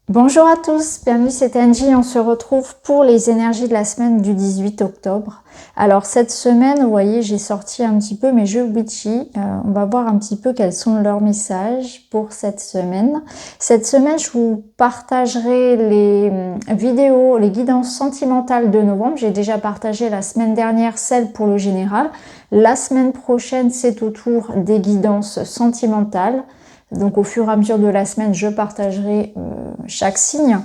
Bonjour à tous, bienvenue, c'est Angie. On se retrouve pour les énergies de la semaine du 18 octobre. Alors cette semaine, vous voyez, j'ai sorti un petit peu mes jeux witchy. On va voir un petit peu quels sont leurs messages pour cette semaine. Cette semaine, je vous partagerai les vidéos, les guidances sentimentales de novembre. J'ai déjà partagé la semaine dernière celle pour le général. La semaine prochaine, c'est au tour des guidances sentimentales. Donc au fur et à mesure de la semaine, je partagerai chaque signe.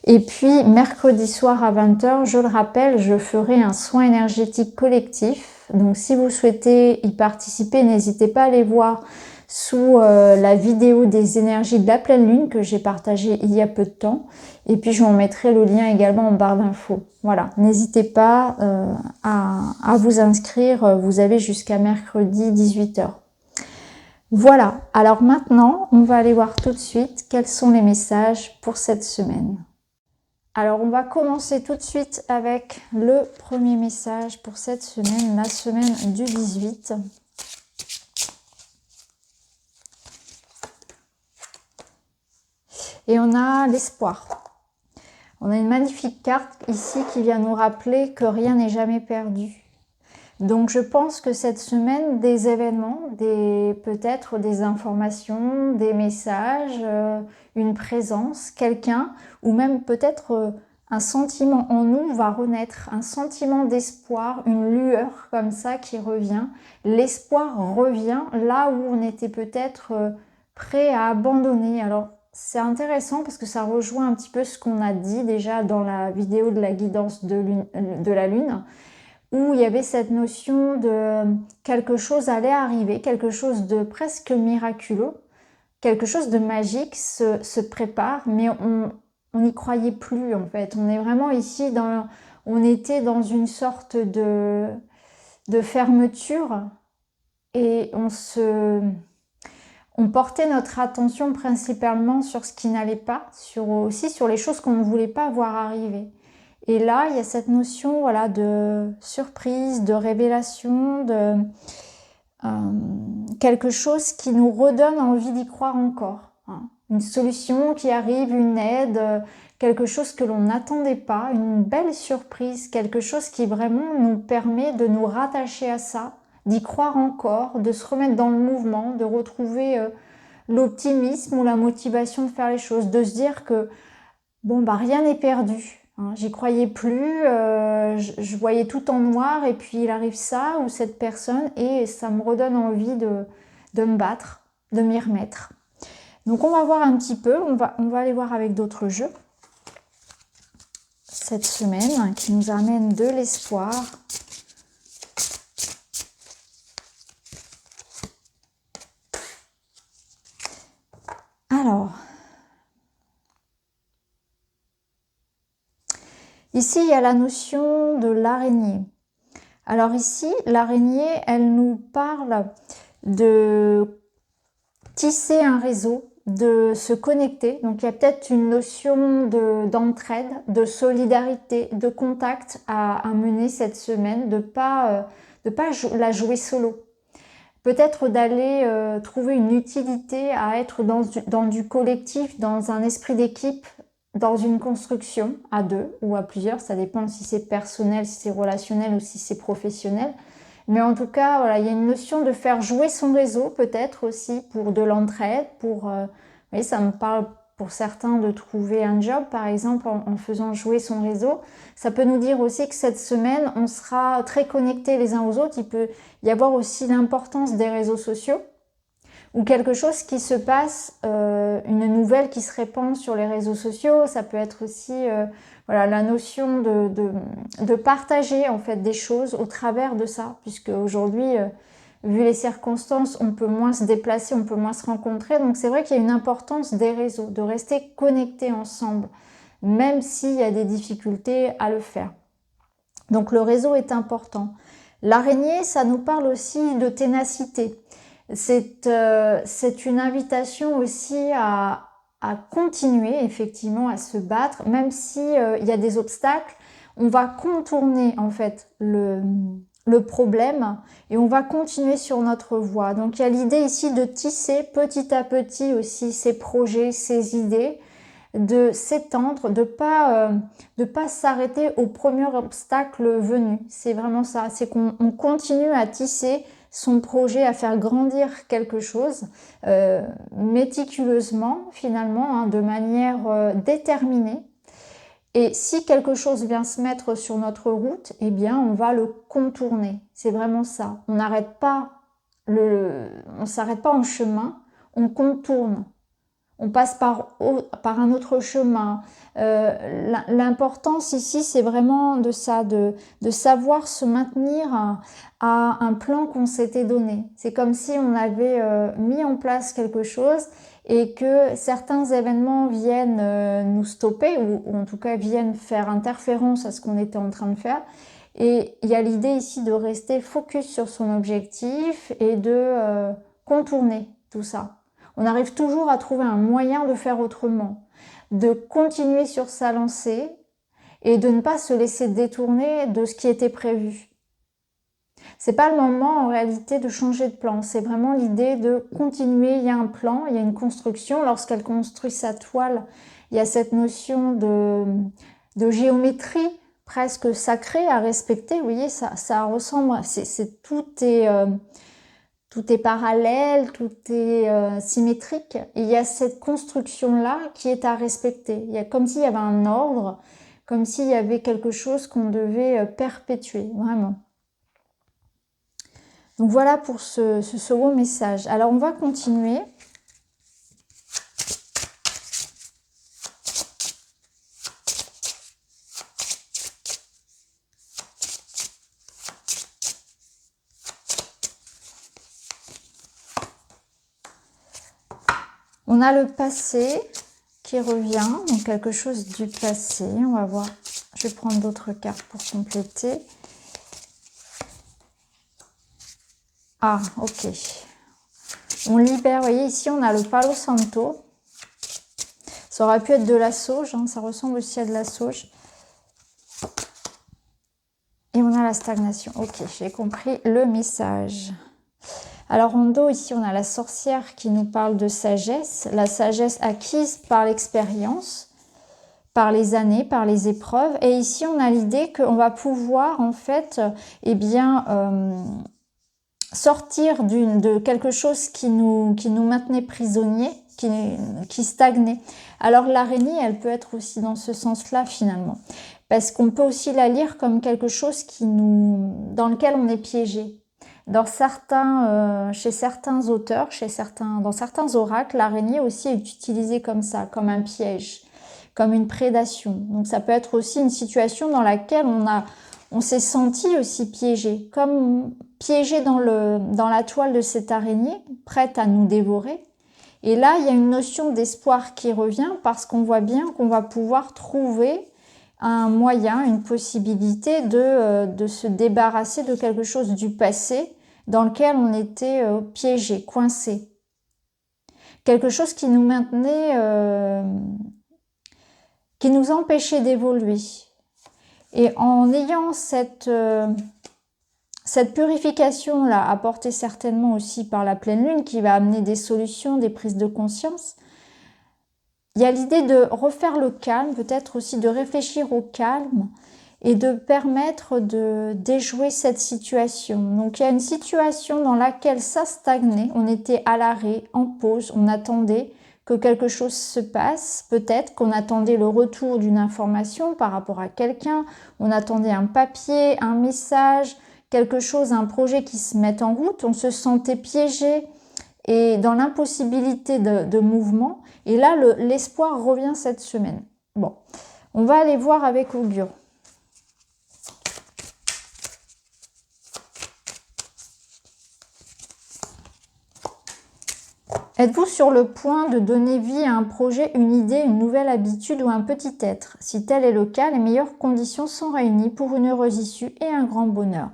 Et puis mercredi soir à 20 h, je le rappelle, je ferai un soin énergétique collectif. Donc si vous souhaitez y participer, n'hésitez pas à aller voir sous la vidéo des énergies de la pleine lune que j'ai partagée il y a peu de temps. Et puis je vous en mettrai le lien également en barre d'infos. Voilà, n'hésitez pas à vous inscrire. Vous avez jusqu'à mercredi 18 h. Voilà, alors maintenant, on va aller voir tout de suite quels sont les messages pour cette semaine. Alors, on va commencer tout de suite avec le premier message pour cette semaine, la semaine du 18. Et on a l'espoir. On a une magnifique carte ici qui vient nous rappeler que rien n'est jamais perdu. Donc je pense que cette semaine, des événements, peut-être des informations, des messages, une présence, quelqu'un, ou même peut-être un sentiment en nous va renaître, un sentiment d'espoir, une lueur comme ça qui revient. L'espoir revient là où on était peut-être prêt à abandonner. Alors c'est intéressant parce que ça rejoint un petit peu ce qu'on a dit déjà dans la vidéo de la guidance de la Lune, où il y avait cette notion de quelque chose allait arriver, quelque chose de presque miraculeux, quelque chose de magique se prépare, mais on n'y croyait plus en fait. On est vraiment ici on était dans une sorte de fermeture et on portait notre attention principalement sur ce qui n'allait pas, aussi sur les choses qu'on ne voulait pas voir arriver. Et là, il y a cette notion voilà, de surprise, de révélation, de quelque chose qui nous redonne envie d'y croire encore. Hein. Une solution qui arrive, une aide, quelque chose que l'on n'attendait pas, une belle surprise, quelque chose qui vraiment nous permet de nous rattacher à ça, d'y croire encore, de se remettre dans le mouvement, de retrouver l'optimisme ou la motivation de faire les choses, de se dire que bon, bah, rien n'est perdu. J'y croyais plus, je voyais tout en noir et puis il arrive ça ou cette personne et ça me redonne envie de me battre, de m'y remettre. Donc on va voir un petit peu, on va aller voir avec d'autres jeux cette semaine qui nous amène de l'espoir. Alors, ici, il y a la notion de l'araignée. Alors ici, l'araignée, elle nous parle de tisser un réseau, de se connecter. Donc il y a peut-être une notion d'entraide, de solidarité, de contact à mener cette semaine, de pas la jouer solo. Peut-être d'aller trouver une utilité à être dans du collectif, dans un esprit d'équipe, dans une construction à deux ou à plusieurs, ça dépend si c'est personnel, si c'est relationnel ou si c'est professionnel. Mais en tout cas, voilà, il y a une notion de faire jouer son réseau peut-être aussi pour de l'entraide, vous voyez, ça me parle pour certains de trouver un job par exemple en faisant jouer son réseau. Ça peut nous dire aussi que cette semaine, on sera très connectés les uns aux autres. Il peut y avoir aussi l'importance des réseaux sociaux ou quelque chose qui se passe, une nouvelle qui se répand sur les réseaux sociaux. Ça peut être aussi voilà, la notion de partager en fait des choses au travers de ça, puisque aujourd'hui, vu les circonstances, on peut moins se déplacer, on peut moins se rencontrer. Donc c'est vrai qu'il y a une importance des réseaux, de rester connectés ensemble, même s'il y a des difficultés à le faire. Donc le réseau est important. L'araignée, ça nous parle aussi de ténacité. C'est une invitation aussi à continuer effectivement à se battre, même si il y a des obstacles. on va contourner en fait le problème et on va continuer sur notre voie. Donc il y a l'idée ici de tisser petit à petit aussi ses projets, ses idées, de s'étendre, de pas s'arrêter au premier obstacle venu. C'est vraiment ça, c'est qu'on continue à tisser son projet, à faire grandir quelque chose méticuleusement finalement, hein, de manière déterminée. Et si quelque chose vient se mettre sur notre route, eh bien, on va le contourner. C'est vraiment ça. On n'arrête pas on s'arrête pas en chemin, on contourne. On passe par un autre chemin. L'importance ici, c'est vraiment de ça, de savoir se maintenir à un plan qu'on s'était donné. C'est comme si on avait mis en place quelque chose et que certains événements viennent nous stopper ou en tout cas viennent faire interférence à ce qu'on était en train de faire. Et il y a l'idée ici de rester focus sur son objectif et de contourner tout ça. On arrive toujours à trouver un moyen de faire autrement, de continuer sur sa lancée et de ne pas se laisser détourner de ce qui était prévu. C'est pas le moment en réalité de changer de plan, c'est vraiment l'idée de continuer. Il y a un plan, il y a une construction. Lorsqu'elle construit sa toile, il y a cette notion de géométrie presque sacrée à respecter. Vous voyez, ça ressemble, tout est parallèle, tout est symétrique. Et il y a cette construction-là qui est à respecter. Il y a comme s'il y avait un ordre, comme s'il y avait quelque chose qu'on devait perpétuer, vraiment. Donc voilà pour ce second message. Alors on va continuer. On a le passé qui revient, donc quelque chose du passé. On va voir, je vais prendre d'autres cartes pour compléter. Ah, ok. On libère, vous voyez, ici on a le Palo Santo. Ça aurait pu être de la sauge, hein, ça ressemble aussi à de la sauge. Et on a la stagnation. Ok, j'ai compris le message. Alors en dos, ici, on a la sorcière qui nous parle de sagesse. La sagesse acquise par l'expérience, par les années, par les épreuves. Et ici, on a l'idée qu'on va pouvoir, en fait, sortir de quelque chose qui nous maintenait prisonniers, qui stagnait. Alors l'araignée, elle peut être aussi dans ce sens-là, finalement. Parce qu'on peut aussi la lire comme quelque chose dans lequel on est piégé. Chez certains auteurs, dans certains oracles, l'araignée aussi est utilisée comme ça, comme un piège, comme une prédation. Donc ça peut être aussi une situation dans laquelle on s'est senti aussi piégé, comme piégé dans la toile de cette araignée, prête à nous dévorer. Et là, il y a une notion d'espoir qui revient parce qu'on voit bien qu'on va pouvoir trouver un moyen, une possibilité de se débarrasser de quelque chose du passé dans lequel on était piégé, coincé. Quelque chose qui nous maintenait, qui nous empêchait d'évoluer. Et en ayant cette purification-là, apportée certainement aussi par la pleine lune, qui va amener des solutions, des prises de conscience, il y a l'idée de refaire le calme, peut-être aussi de réfléchir au calme et de permettre de déjouer cette situation. Donc il y a une situation dans laquelle ça stagnait, on était à l'arrêt, en pause, on attendait que quelque chose se passe, peut-être qu'on attendait le retour d'une information par rapport à quelqu'un, on attendait un papier, un message, quelque chose, un projet qui se mette en route, on se sentait piégé et dans l'impossibilité de mouvement. Et là, l'espoir revient cette semaine. Bon, on va aller voir avec Augure. Êtes-vous sur le point de donner vie à un projet, une idée, une nouvelle habitude ou un petit être? Si tel est le cas, les meilleures conditions sont réunies pour une heureuse issue et un grand bonheur.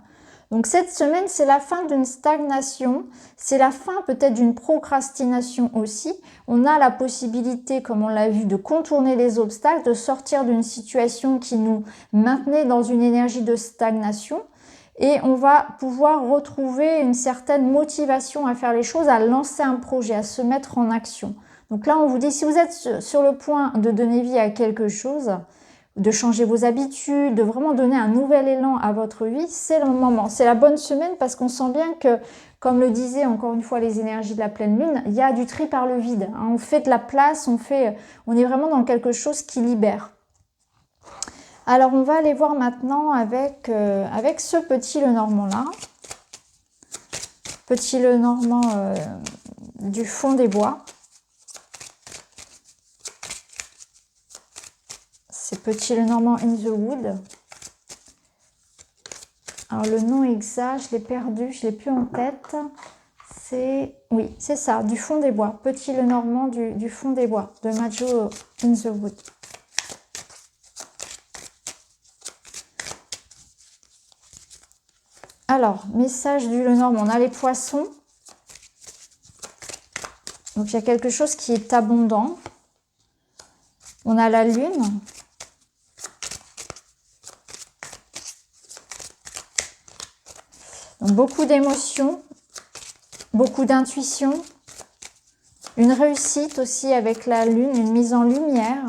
Donc cette semaine, c'est la fin d'une stagnation, c'est la fin peut-être d'une procrastination aussi. On a la possibilité, comme on l'a vu, de contourner les obstacles, de sortir d'une situation qui nous maintenait dans une énergie de stagnation. Et on va pouvoir retrouver une certaine motivation à faire les choses, à lancer un projet, à se mettre en action. Donc là, on vous dit, si vous êtes sur le point de donner vie à quelque chose, de changer vos habitudes, de vraiment donner un nouvel élan à votre vie, c'est le moment. C'est la bonne semaine parce qu'on sent bien que, comme le disaient encore une fois les énergies de la pleine lune, il y a du tri par le vide. On fait de la place, on est vraiment dans quelque chose qui libère. Alors, on va aller voir maintenant avec ce petit Lenormand là. Petit Lenormand du fond des bois. C'est Petit Lenormand in the Wood. Alors, le nom exact, je l'ai perdu, je ne l'ai plus en tête. Oui, c'est ça, du fond des bois. Petit Lenormand du fond des bois, de Majo in the Wood. Alors, message du Lenormand, on a les poissons. Donc, il y a quelque chose qui est abondant. On a la lune. Donc, beaucoup d'émotions, beaucoup d'intuition. Une réussite aussi avec la lune, une mise en lumière.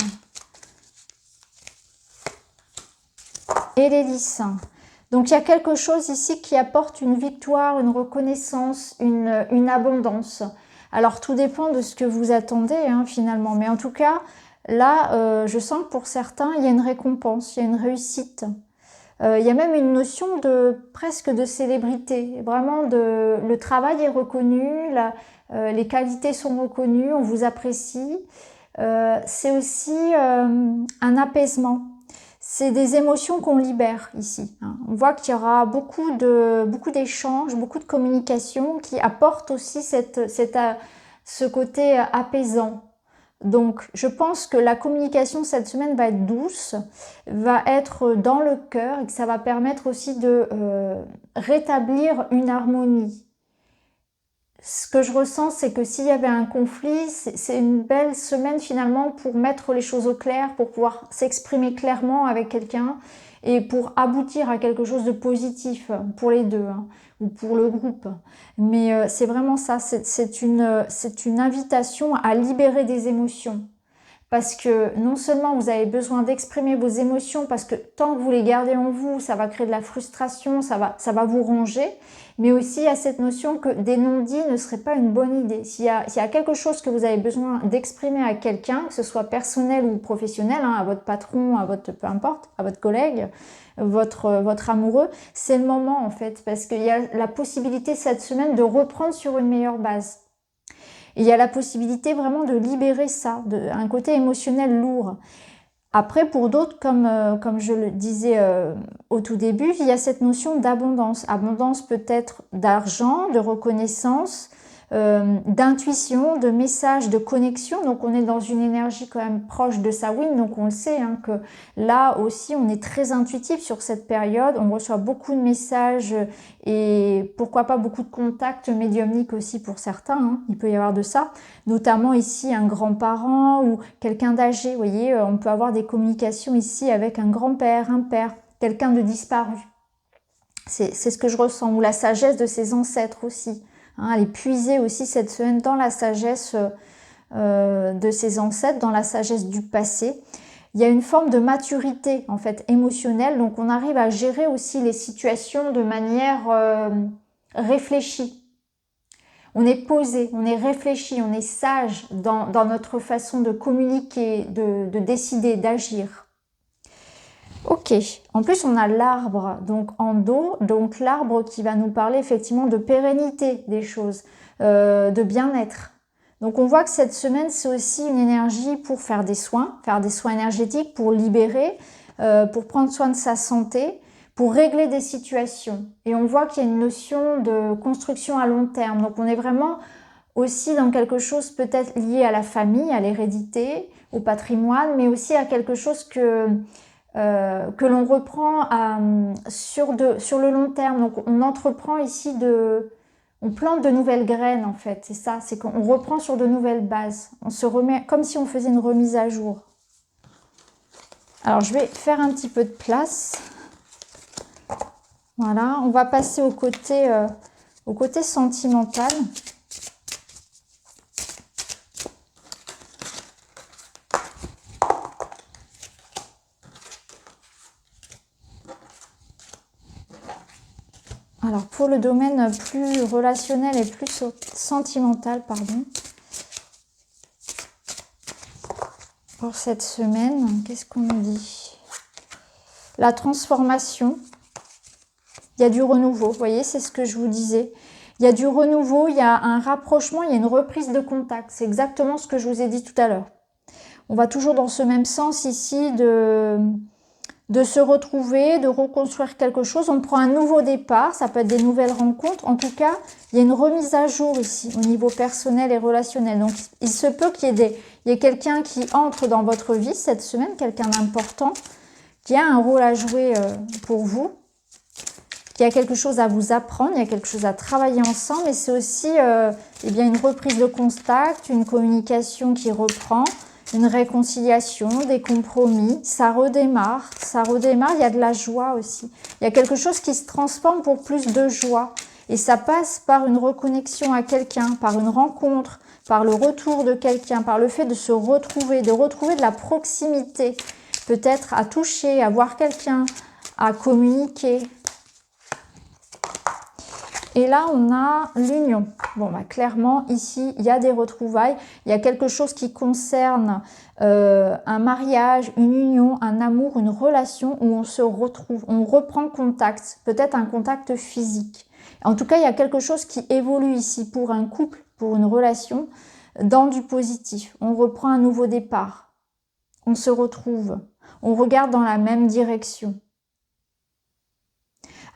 Et l'hélice. Donc, il y a quelque chose ici qui apporte une victoire, une reconnaissance, une abondance. Alors, tout dépend de ce que vous attendez, hein, finalement. Mais en tout cas, là, je sens que pour certains, il y a une récompense, il y a une réussite. Il y a même une notion presque de célébrité. Vraiment, le travail est reconnu, les qualités sont reconnues, on vous apprécie. C'est aussi un apaisement. C'est des émotions qu'on libère ici. On voit qu'il y aura beaucoup d'échanges, beaucoup de communication qui apportent aussi ce côté apaisant. Donc, je pense que la communication cette semaine va être douce, va être dans le cœur et que ça va permettre aussi de rétablir une harmonie. Ce que je ressens, c'est que s'il y avait un conflit, c'est une belle semaine finalement pour mettre les choses au clair, pour pouvoir s'exprimer clairement avec quelqu'un et pour aboutir à quelque chose de positif pour les deux, hein, ou pour le groupe. Mais c'est vraiment ça, c'est une invitation à libérer des émotions. Parce que non seulement vous avez besoin d'exprimer vos émotions, parce que tant que vous les gardez en vous, ça va créer de la frustration, ça va vous ronger, mais aussi il y a cette notion que des non-dits ne serait pas une bonne idée. S'il y a quelque chose que vous avez besoin d'exprimer à quelqu'un, que ce soit personnel ou professionnel, hein, à votre patron, peu importe, à votre collègue, votre amoureux, c'est le moment en fait, parce qu'il y a la possibilité cette semaine de reprendre sur une meilleure base. Et il y a la possibilité vraiment de libérer ça, un côté émotionnel lourd. Après, pour d'autres, comme je le disais au tout début, il y a cette notion d'abondance. Abondance peut-être d'argent, de reconnaissance, d'intuition, de message, de connexion. Donc, on est dans une énergie quand même proche de Samhain. Donc, on le sait hein, que là aussi, on est très intuitif sur cette période. On reçoit beaucoup de messages et pourquoi pas beaucoup de contacts médiumniques aussi pour certains. Hein. Il peut y avoir de ça. Notamment ici, un grand-parent ou quelqu'un d'âgé. Vous voyez, on peut avoir des communications ici avec un grand-père, un père, quelqu'un de disparu. C'est ce que je ressens. Ou la sagesse de ses ancêtres aussi. Hein, elle est puisée aussi cette semaine dans la sagesse de ses ancêtres, dans la sagesse du passé. Il y a une forme de maturité en fait émotionnelle, donc on arrive à gérer aussi les situations de manière réfléchie. On est posé, on est réfléchi, on est sage dans notre façon de communiquer, de décider, d'agir. Ok, en plus on a l'arbre donc en dos, donc l'arbre qui va nous parler effectivement de pérennité des choses, de bien-être. Donc on voit que cette semaine c'est aussi une énergie pour faire des soins énergétiques, pour libérer, pour prendre soin de sa santé, pour régler des situations. Et on voit qu'il y a une notion de construction à long terme, donc on est vraiment aussi dans quelque chose peut-être lié à la famille, à l'hérédité, au patrimoine, mais aussi à quelque chose que que l'on reprend sur le long terme. Donc on entreprend ici on plante de nouvelles graines en fait, c'est ça, c'est qu'on reprend sur de nouvelles bases. On se remet comme si on faisait une remise à jour. Alors je vais faire un petit peu de place. Voilà, on va passer au côté sentimental. Alors pour le domaine plus relationnel et plus sentimental, pardon, pour cette semaine, qu'est-ce qu'on nous dit? La transformation. Il y a du renouveau, vous voyez, c'est ce que je vous disais. Il y a du renouveau, il y a un rapprochement, il y a une reprise de contact. C'est exactement ce que je vous ai dit tout à l'heure. On va toujours dans ce même sens ici de se retrouver, de reconstruire quelque chose. On prend un nouveau départ, ça peut être des nouvelles rencontres. En tout cas, il y a une remise à jour ici au niveau personnel et relationnel. Donc, il se peut qu'il y ait quelqu'un qui entre dans votre vie cette semaine, quelqu'un d'important, qui a un rôle à jouer pour vous. Il y a quelque chose à vous apprendre, il y a quelque chose à travailler ensemble, mais c'est aussi eh bien une reprise de contact, une communication qui reprend, une réconciliation, des compromis, ça redémarre, il y a de la joie aussi. Il y a quelque chose qui se transforme pour plus de joie et ça passe par une reconnexion à quelqu'un, par une rencontre, par le retour de quelqu'un, par le fait de se retrouver, de la proximité, peut-être à toucher, à voir quelqu'un, à communiquer. Et là, on a l'union. Bon, bah, clairement, ici, il y a des retrouvailles. Il y a quelque chose qui concerne un mariage, une union, un amour, une relation où on se retrouve, on reprend contact, peut-être un contact physique. En tout cas, il y a quelque chose qui évolue ici pour un couple, pour une relation, dans du positif. On reprend un nouveau départ. On se retrouve. On regarde dans la même direction.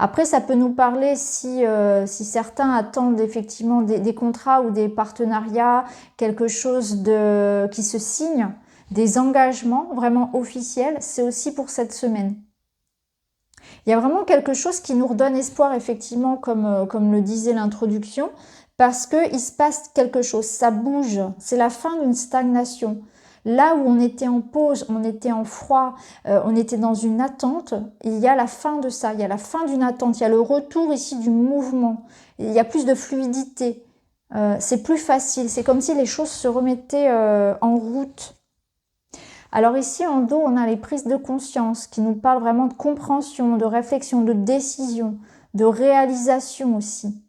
Après, ça peut nous parler si certains attendent effectivement des contrats ou des partenariats, quelque chose qui se signe, des engagements vraiment officiels, c'est aussi pour cette semaine. Il y a vraiment quelque chose qui nous redonne espoir, effectivement, comme le disait l'introduction, parce qu'il se passe quelque chose, ça bouge, c'est la fin d'une stagnation. Là où on était en pause, on était en froid, on était dans une attente, il y a la fin de ça, il y a la fin d'une attente, il y a le retour ici du mouvement, il y a plus de fluidité, c'est plus facile, c'est comme si les choses se remettaient en route. Alors ici en dos, on a les prises de conscience qui nous parlent vraiment de compréhension, de réflexion, de décision, de réalisation aussi.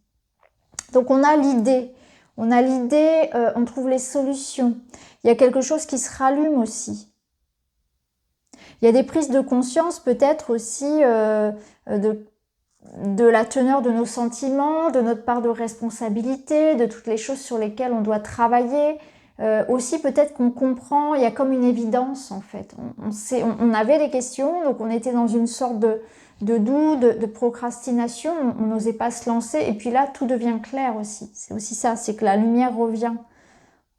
Donc on a l'idée, on trouve les solutions. Il y a quelque chose qui se rallume aussi. Il y a des prises de conscience peut-être aussi de la teneur de nos sentiments, de notre part de responsabilité, de toutes les choses sur lesquelles on doit travailler. Aussi peut-être qu'on comprend, il y a comme une évidence en fait. On avait des questions, donc on était dans une sorte de doute, de procrastination, on n'osait pas se lancer et puis là tout devient clair aussi. C'est aussi ça, c'est que la lumière revient.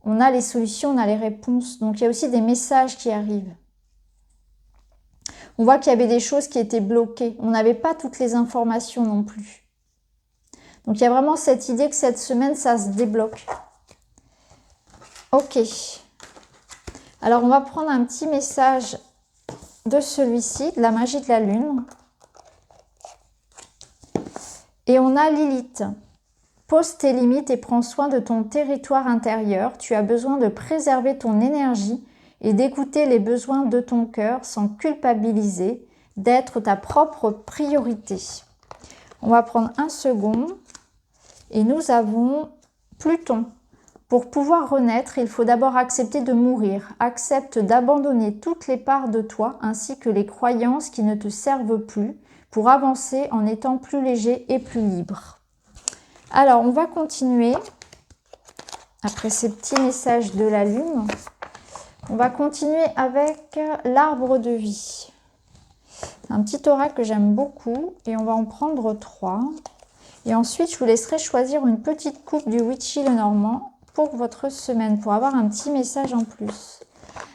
On a les solutions, on a les réponses. Donc, il y a aussi des messages qui arrivent. On voit qu'il y avait des choses qui étaient bloquées. On n'avait pas toutes les informations non plus. Donc, il y a vraiment cette idée que cette semaine, ça se débloque. Ok. Alors, on va prendre un petit message de celui-ci, de la magie de la lune. Et on a Lilith. Pose tes limites et prends soin de ton territoire intérieur. Tu as besoin de préserver ton énergie et d'écouter les besoins de ton cœur sans culpabiliser, d'être ta propre priorité. On va prendre un second et nous avons Pluton. Pour pouvoir renaître, il faut d'abord accepter de mourir. Accepte d'abandonner toutes les parts de toi ainsi que les croyances qui ne te servent plus pour avancer en étant plus léger et plus libre. Alors, on va continuer, après ces petits messages de la lune, on va continuer avec l'arbre de vie. C'est un petit oracle que j'aime beaucoup et on va en prendre 3. Et ensuite, je vous laisserai choisir une petite coupe du Witchy Lenormand pour votre semaine, pour avoir un petit message en plus.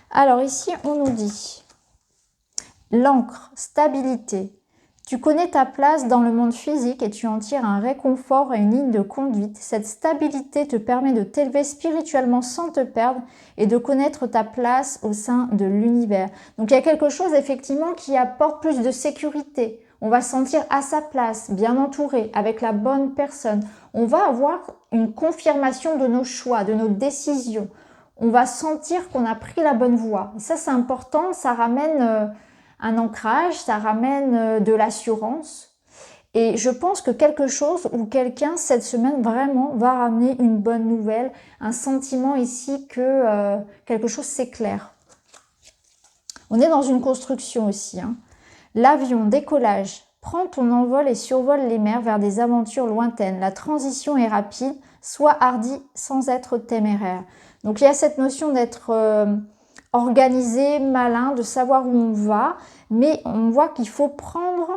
Alors ici, on nous dit L'ancre, stabilité. Tu connais ta place dans le monde physique et tu en tires un réconfort et une ligne de conduite. Cette stabilité te permet de t'élever spirituellement sans te perdre et de connaître ta place au sein de l'univers. Donc il y a quelque chose effectivement qui apporte plus de sécurité. On va se sentir à sa place, bien entouré, avec la bonne personne. On va avoir une confirmation de nos choix, de nos décisions. On va sentir qu'on a pris la bonne voie. Et ça, c'est important, ça ramène un ancrage, ça ramène de l'assurance. Et je pense que quelque chose ou quelqu'un cette semaine vraiment va ramener une bonne nouvelle, un sentiment ici que quelque chose s'éclaire. On est dans une construction aussi. L'avion, décollage, prends ton envol et survole les mers vers des aventures lointaines. La transition est rapide, sois hardi sans être téméraire. Donc il y a cette notion d'être organisé, malin, de savoir où on va, mais on voit qu'il faut prendre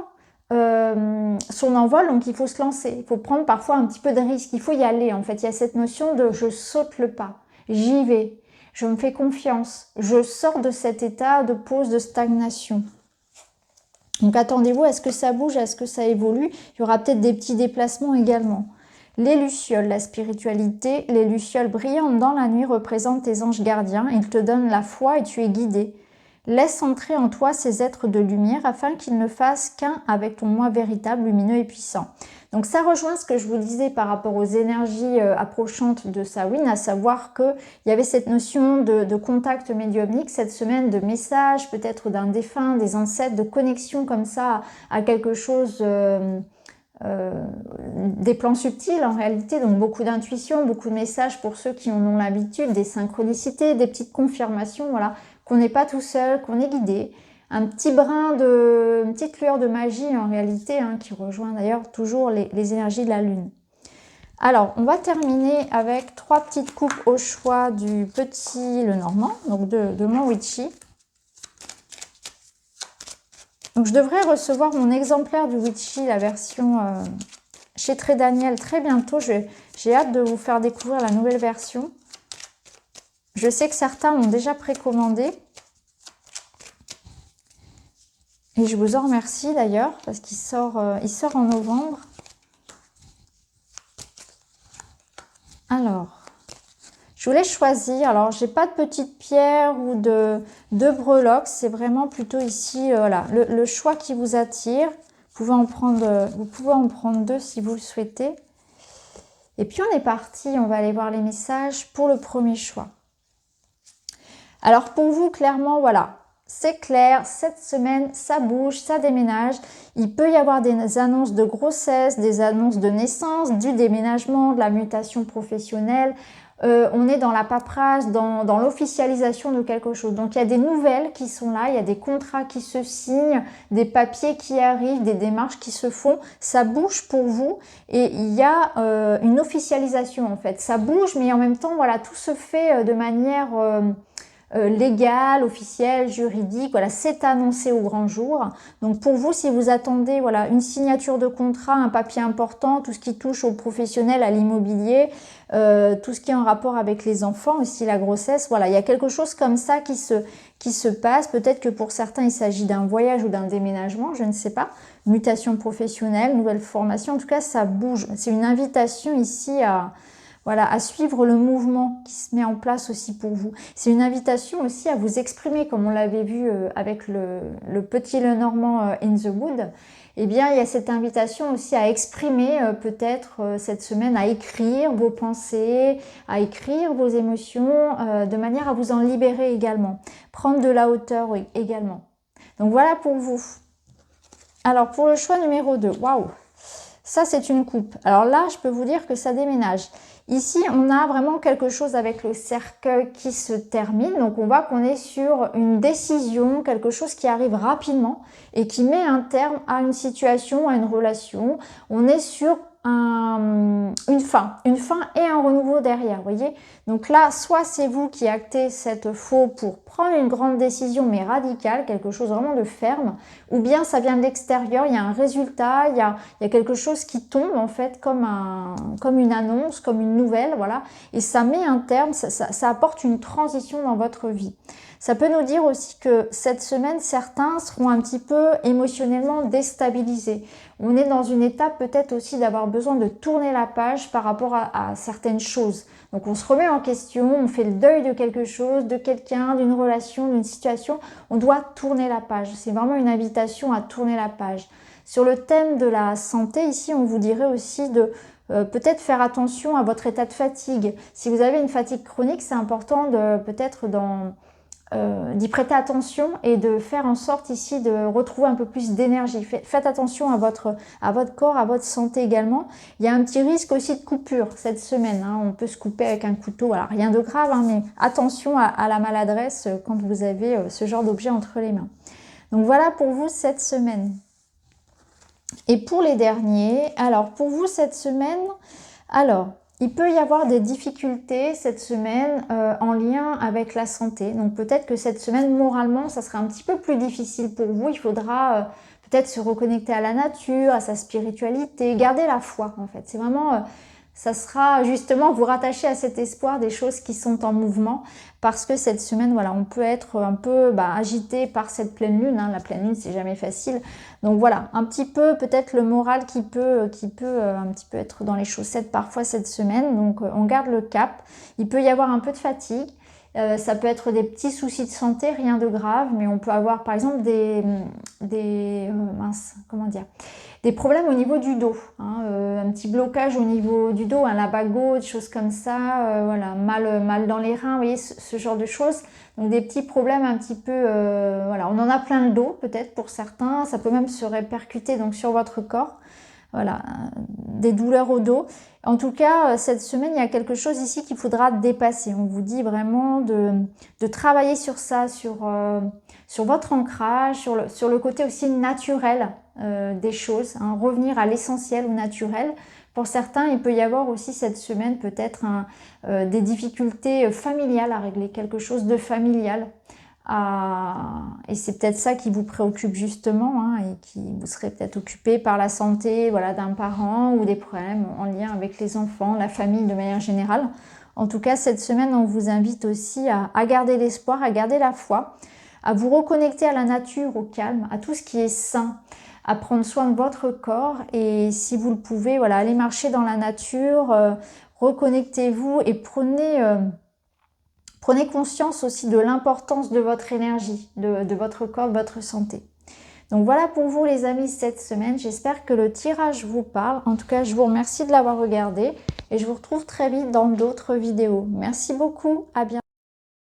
son envol, donc il faut se lancer. Il faut prendre parfois un petit peu de risque, il faut y aller en fait. Il y a cette notion de je saute le pas, j'y vais, je me fais confiance, je sors de cet état de pause, de stagnation. Donc attendez-vous à ce que ça bouge, à ce que ça évolue. Il y aura peut-être des petits déplacements également. Les lucioles, la spiritualité, les lucioles brillantes dans la nuit représentent tes anges gardiens. Ils te donnent la foi et tu es guidé. Laisse entrer en toi ces êtres de lumière afin qu'ils ne fassent qu'un avec ton moi véritable, lumineux et puissant. Donc ça rejoint ce que je vous disais par rapport aux énergies approchantes de Samhain, à savoir qu'il y avait cette notion de contact médiumnique cette semaine, de messages, peut-être d'un défunt, des ancêtres, de connexion comme ça à quelque chose... des plans subtils en réalité, donc beaucoup d'intuition, beaucoup de messages pour ceux qui en ont l'habitude, des synchronicités, des petites confirmations, voilà, qu'on n'est pas tout seul, qu'on est guidé, un petit brin une petite lueur de magie en réalité, qui rejoint d'ailleurs toujours les énergies de la lune. Alors, on va terminer avec 3 petites coupes au choix du petit Lenormand, donc de mon Witchy. Donc je devrais recevoir mon exemplaire du Witchy, la version chez Très Daniel très bientôt. J'ai hâte de vous faire découvrir la nouvelle version. Je sais que certains l'ont déjà précommandé. Et je vous en remercie d'ailleurs parce qu'il sort en novembre. Alors, je voulais choisir, alors j'ai pas de petites pierres ou de breloques, c'est vraiment plutôt ici, voilà, le choix qui vous attire. Vous pouvez en prendre 2 si vous le souhaitez. Et puis on est parti, on va aller voir les messages pour le premier choix. Alors pour vous, clairement, voilà, c'est clair, cette semaine, ça bouge, ça déménage. Il peut y avoir des annonces de grossesse, des annonces de naissance, du déménagement, de la mutation professionnelle. On est dans la paperasse, dans l'officialisation de quelque chose. Donc il y a des nouvelles qui sont là, il y a des contrats qui se signent, des papiers qui arrivent, des démarches qui se font. Ça bouge pour vous et il y a une officialisation en fait. Ça bouge mais en même temps, voilà, tout se fait de manière... légale, officielle, juridique, voilà, c'est annoncé au grand jour. Donc pour vous, si vous attendez voilà, une signature de contrat, un papier important, tout ce qui touche aux professionnels, à l'immobilier, tout ce qui est en rapport avec les enfants, aussi la grossesse, voilà, il y a quelque chose comme ça qui se passe. Peut-être que pour certains, il s'agit d'un voyage ou d'un déménagement, je ne sais pas. Mutation professionnelle, nouvelle formation, en tout cas, ça bouge. C'est une invitation ici à suivre le mouvement qui se met en place aussi pour vous. C'est une invitation aussi à vous exprimer, comme on l'avait vu avec le petit Lenormand in the Wood. Eh bien, il y a cette invitation aussi à exprimer peut-être cette semaine, à écrire vos pensées, à écrire vos émotions, de manière à vous en libérer également. Prendre de la hauteur oui, également. Donc voilà pour vous. Alors pour le choix numéro 2, waouh! Ça, c'est une coupe. Alors là, je peux vous dire que ça déménage. Ici, on a vraiment quelque chose avec le cercueil qui se termine. Donc, on voit qu'on est sur une décision, quelque chose qui arrive rapidement et qui met un terme à une situation, à une relation. On est sur une fin et un renouveau derrière, vous voyez. Donc là, soit c'est vous qui actez cette faux pour prendre une grande décision, mais radicale, quelque chose vraiment de ferme, ou bien ça vient de l'extérieur, il y a un résultat, il y a quelque chose qui tombe en fait comme une annonce, comme une nouvelle, voilà, et ça met un terme, ça apporte une transition dans votre vie. Ça peut nous dire aussi que cette semaine, certains seront un petit peu émotionnellement déstabilisés. On est dans une étape peut-être aussi d'avoir besoin de tourner la page par rapport à certaines choses. Donc on se remet en question, on fait le deuil de quelque chose, de quelqu'un, d'une relation, d'une situation. On doit tourner la page. C'est vraiment une invitation à tourner la page. Sur le thème de la santé, ici, on vous dirait aussi de peut-être faire attention à votre état de fatigue. Si vous avez une fatigue chronique, c'est important de peut-être d'y prêter attention et de faire en sorte ici de retrouver un peu plus d'énergie. Faites attention à votre corps, à votre santé également. Il y a un petit risque aussi de coupure cette semaine. Hein. On peut se couper avec un couteau. Alors, rien de grave, hein, mais attention à la maladresse quand vous avez ce genre d'objet entre les mains. Donc voilà pour vous cette semaine. Et pour les derniers, alors pour vous cette semaine, il peut y avoir des difficultés cette semaine en lien avec la santé. Donc peut-être que cette semaine, moralement, ça sera un petit peu plus difficile pour vous. Il faudra peut-être se reconnecter à la nature, à sa spiritualité, garder la foi en fait. C'est vraiment... ça sera justement vous rattacher à cet espoir des choses qui sont en mouvement, parce que cette semaine, voilà, on peut être un peu agité par cette pleine lune. Hein. La pleine lune, c'est jamais facile. Donc voilà, un petit peu peut-être le moral qui peut un petit peu être dans les chaussettes parfois cette semaine. Donc on garde le cap. Il peut y avoir un peu de fatigue. Ça peut être des petits soucis de santé, rien de grave, mais on peut avoir par exemple des problèmes au niveau du dos, hein, un petit blocage au niveau du dos, un labago, des choses comme ça, voilà, mal dans les reins, vous voyez, ce genre de choses. Donc des petits problèmes un petit peu, voilà, on en a plein le dos peut-être pour certains, ça peut même se répercuter donc sur votre corps. Voilà, des douleurs au dos. En tout cas, cette semaine, il y a quelque chose ici qu'il faudra dépasser. On vous dit vraiment de travailler sur ça, sur votre ancrage, sur le côté aussi naturel des choses, hein, revenir à l'essentiel ou naturel. Pour certains, il peut y avoir aussi cette semaine peut-être des difficultés familiales à régler, quelque chose de familial. Et c'est peut-être ça qui vous préoccupe justement, hein, et qui vous serez peut-être occupé par la santé, voilà, d'un parent ou des problèmes en lien avec les enfants, la famille de manière générale. En tout cas, cette semaine, on vous invite aussi à garder l'espoir, à garder la foi, à vous reconnecter à la nature, au calme, à tout ce qui est sain, à prendre soin de votre corps. Et si vous le pouvez, voilà, allez marcher dans la nature, reconnectez-vous et prenez conscience aussi de l'importance de votre énergie, de votre corps, de votre santé. Donc voilà pour vous les amis cette semaine. J'espère que le tirage vous parle. En tout cas, je vous remercie de l'avoir regardé et je vous retrouve très vite dans d'autres vidéos. Merci beaucoup, à bientôt.